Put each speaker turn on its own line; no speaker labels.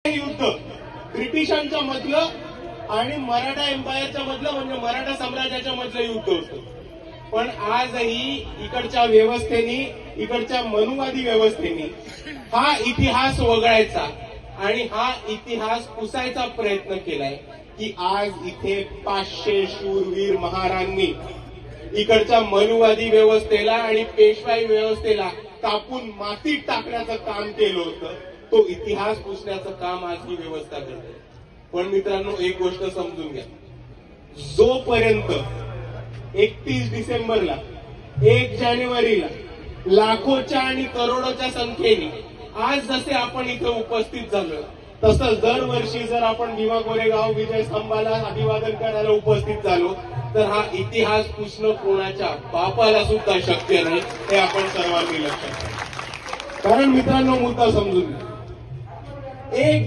युद्ध ब्रिटिशांच्या मधलं आणि मराठा एम्पायरच्या मधलं म्हणजे मराठा साम्राज्याच्या मधलं युद्ध होतं. पण आजही इकडच्या व्यवस्थेने, इकडच्या मनुवादी व्यवस्थेने हा इतिहास वगळायचा आणि हा इतिहास पुसायचा प्रयत्न केलाय की आज इथे 500 शूरवीर महारांनी इकडच्या मनुवादी व्यवस्थेला आणि पेशवाई व्यवस्थेला कापून मातीत टाकण्याचं काम केलं होतं. तो इतिहास पुसण्याचं काम आज ही व्यवस्था करते. पण मित्रांनो, एक गोष्ट समजून घ्या, जोपर्यंत 31 डिसेंबरला 1 जानेवारीला लाखोच्या आणि करोडोच्या संख्येने आज जसे आपण इथे उपस्थित झालो, तसं दरवर्षी जर आपण भीमा कोरेगाव विजय स्तंभाला अभिवादन करायला उपस्थित झालो तर हा इतिहास पुसणं कोणाच्या बापाला सुद्धा शक्य नाही, हे आपण सर्वांनी लक्षात घ्या. कारण मित्रांनो, मुद्दा समजून घ्या. 1